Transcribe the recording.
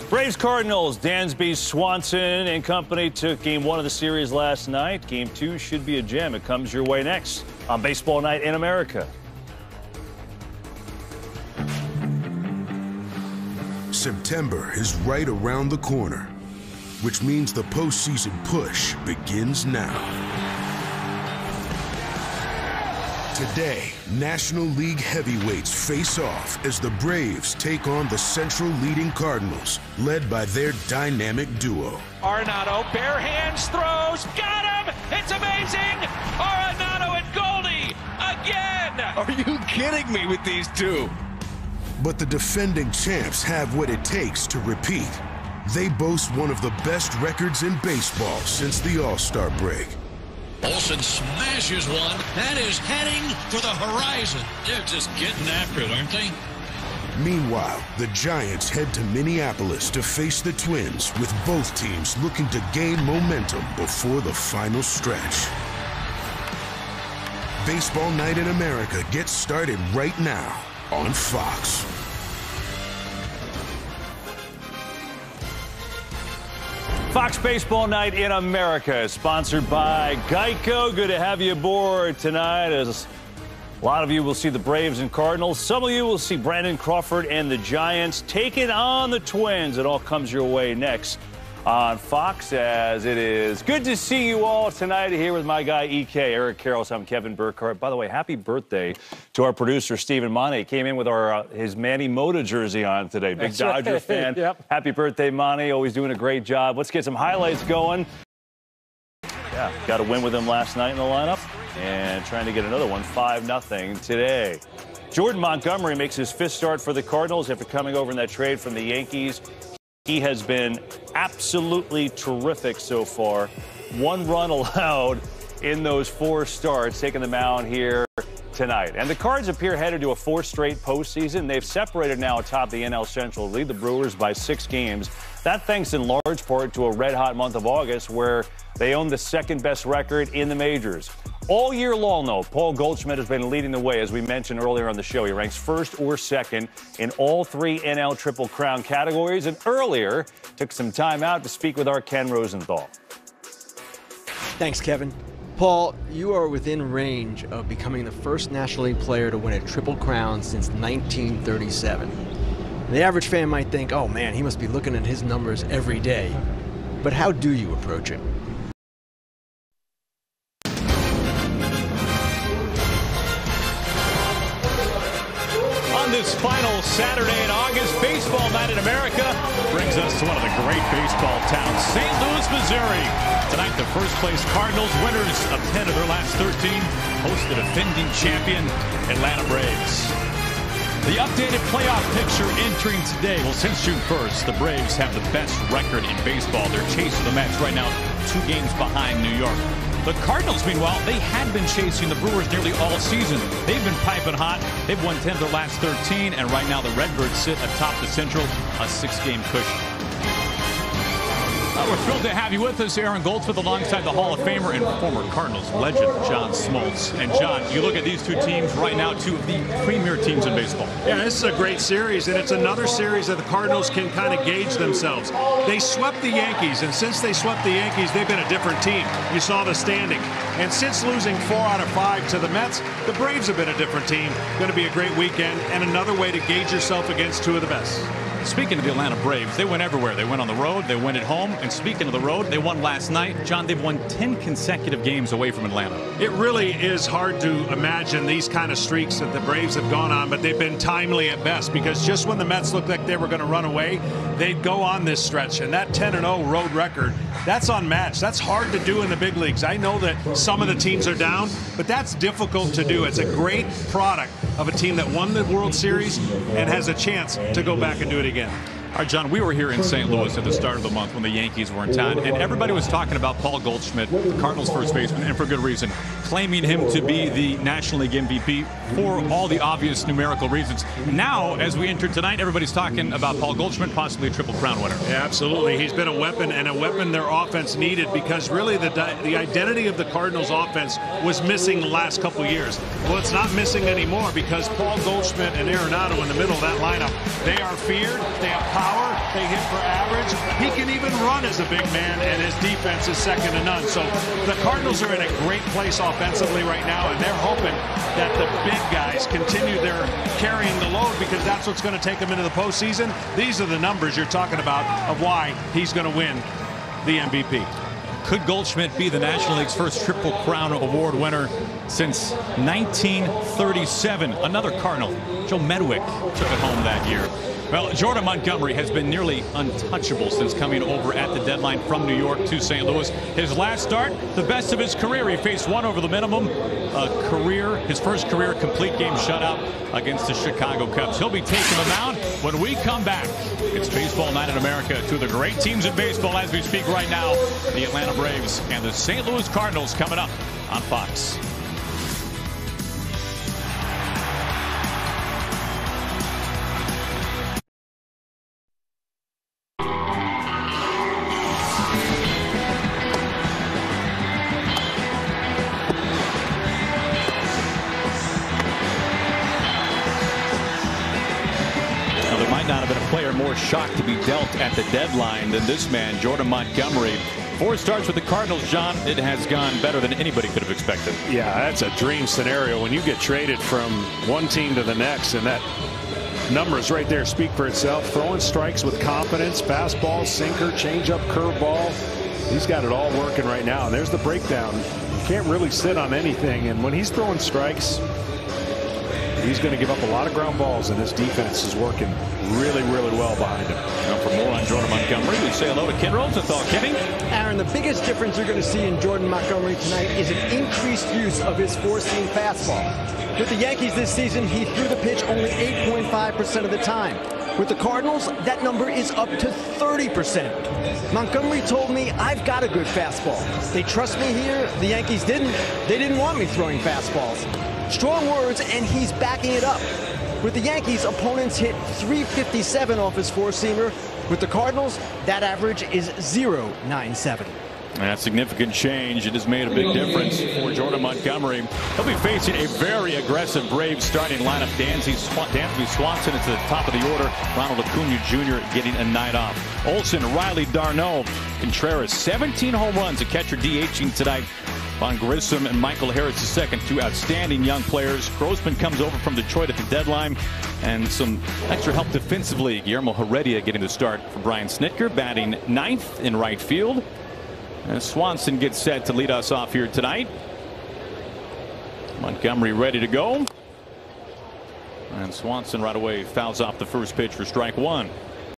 Braves Cardinals, Dansby Swanson and company took Game 1 of the series last night. Game 2 should be a gem. It comes your way next on Baseball Night in America. September is right around the corner, which means the postseason push begins now. Today, National League heavyweights face off as the Braves take on the Central leading Cardinals, led by their dynamic duo. Arenado, bare hands, throws, got him! It's amazing! Arenado and Goldie again! Are you kidding me with these two? But the defending champs have what it takes to repeat. They boast one of the best records in baseball since the All-Star break. Olsen smashes one. That is heading for the horizon. They're just getting after it, aren't they? Meanwhile, the Giants head to Minneapolis to face the Twins, with both teams looking to gain momentum before the final stretch. Baseball Night in America gets started right now on Fox. Fox Baseball Night in America is sponsored by Geico. Good to have you aboard tonight, as a lot of you will see the Braves and Cardinals. Some of you will see Brandon Crawford and the Giants taking on the Twins. It all comes your way next on Fox, as it is good to see you all tonight here with my guy EK, Eric Karros. I'm Kevin Burkhardt. By the way, happy birthday to our producer, Stephen Monty. He came in with his Manny Mota jersey on today. Big Dodger fan. Yep. Happy birthday, Monty. Always doing a great job. Let's get some highlights going. Yeah, got a win with him last night in the lineup and trying to get another one, 5-0 today. Jordan Montgomery makes his 5th start for the Cardinals after coming over in that trade from the Yankees. He has been absolutely terrific so far. 1 run allowed in those 4 starts, taking the mound here tonight. And the Cards appear headed to a 4th straight postseason. They've separated now atop the NL Central, lead the Brewers by 6 games. That thanks in large part to a red-hot month of August, where they own the 2nd-best record in the majors. All year long, though, Paul Goldschmidt has been leading the way, as we mentioned earlier on the show. He ranks 1st or 2nd in all 3 NL Triple Crown categories, and earlier took some time out to speak with our Ken Rosenthal. Thanks, Kevin. Paul, you are within range of becoming the first National League player to win a Triple Crown since 1937. The average fan might think, oh man, he must be looking at his numbers every day. But how do you approach it? This final Saturday in August, Baseball Night in America brings us to one of the great baseball towns, St. Louis, Missouri. Tonight, the first-place Cardinals, winners of 10 of their last 13, host the defending champion Atlanta Braves. The updated playoff picture entering today. Well, since June 1st, the Braves have the best record in baseball. They're chasing the Mets right now, 2 games behind New York. The Cardinals, meanwhile, they had been chasing the Brewers nearly all season. They've been piping hot. They've won 10 of their last 13, and right now the Redbirds sit atop the Central, a 6-game cushion. We're thrilled to have you with us, Aaron Goldsmith, alongside the Hall of Famer and former Cardinals legend, John Smoltz. And John, you look at these 2 teams right now, 2 of the premier teams in baseball. Yeah, this is a great series, and it's another series that the Cardinals can kind of gauge themselves. They swept the Yankees, and since they swept the Yankees, they've been a different team. You saw the standing. And since losing 4 out of 5 to the Mets, the Braves have been a different team. Going to be a great weekend, and another way to gauge yourself against 2 of the best. Speaking of the Atlanta Braves, they went everywhere. They went on the road, they went at home, and speaking of the road, they won last night. John, they've won 10 consecutive games away from Atlanta. It really is hard to imagine these kind of streaks that the Braves have gone on, but they've been timely at best, because just when the Mets looked like they were going to run away, they'd go on this stretch. And that 10-0 road record, that's unmatched. That's hard to do in the big leagues. I know that some of the teams are down, but that's difficult to do. It's a great product of a team that won the World Series and has a chance to go back and do it again. All right, John, we were here in St. Louis at the start of the month when the Yankees were in town, and everybody was talking about Paul Goldschmidt, Cardinals first baseman, and for good reason, claiming him to be the National League MVP for all the obvious numerical reasons. Now, as we enter tonight, everybody's talking about Paul Goldschmidt, possibly a Triple Crown winner. Yeah, absolutely. He's been a weapon, and a weapon their offense needed, because really the identity of the Cardinals offense was missing the last couple years. Well, it's not missing anymore, because Paul Goldschmidt and Arenado in the middle of that lineup, they are feared, they have power, They hit for average. He can even run as a big man, and his defense is second to none. So the Cardinals are in a great place offensively right now, and they're hoping that the big guys continue their carrying the load, because that's what's going to take them into the postseason. These are the numbers you're talking about of why he's going to win the MVP. Could Goldschmidt be the National League's first Triple Crown Award winner since 1937? Another Cardinal, Joe Medwick, took it home that year. Well, Jordan Montgomery has been nearly untouchable since coming over at the deadline from New York to St. Louis. His last start, the best of his career. He faced one over the minimum. His first career complete game shutout against the Chicago Cubs. He'll be taking the mound when we come back. It's Baseball Night in America. Two of the great teams in baseball as we speak right now. The Atlanta Braves and the St. Louis Cardinals coming up on Fox. Not have been a player more shocked to be dealt at the deadline than this man, Jordan Montgomery. 4 starts with the Cardinals, John. It has gone better than anybody could have expected. Yeah, that's a dream scenario when you get traded from one team to the next, and that numbers right there speak for itself. Throwing strikes with confidence, fastball, sinker, changeup, curveball. He's got it all working right now, and there's the breakdown. You can't really sit on anything, and when he's throwing strikes, he's going to give up a lot of ground balls, and his defense is working really, really well behind him. Now for more on Jordan Montgomery, we say hello to Ken Rosenthal. Kenny? Aaron, the biggest difference you're going to see in Jordan Montgomery tonight is an increased use of his four-seam fastball. With the Yankees this season, he threw the pitch only 8.5% of the time. With the Cardinals, that number is up to 30%. Montgomery told me, I've got a good fastball. They trust me here. The Yankees didn't. They didn't want me throwing fastballs. Strong words, and he's backing it up. With the Yankees, opponents hit .357 off his four-seamer. With the Cardinals, that average is .097. That's significant change. It has made a big difference for Jordan Montgomery. He'll be facing a very aggressive Braves starting lineup. Dansby Swanson is at the top of the order. Ronald Acuna Jr. getting a night off. Olsen, Riley, d'Arnaud, Contreras, 17 home runs. A catcher DHing tonight. Von Grissom and Michael Harris II, 2 outstanding young players. Grossman comes over from Detroit at the deadline. And some extra help defensively. Guillermo Heredia getting the start for Brian Snitker, batting 9th in right field. And Swanson gets set to lead us off here tonight. Montgomery ready to go. And Swanson right away fouls off the first pitch for strike 1.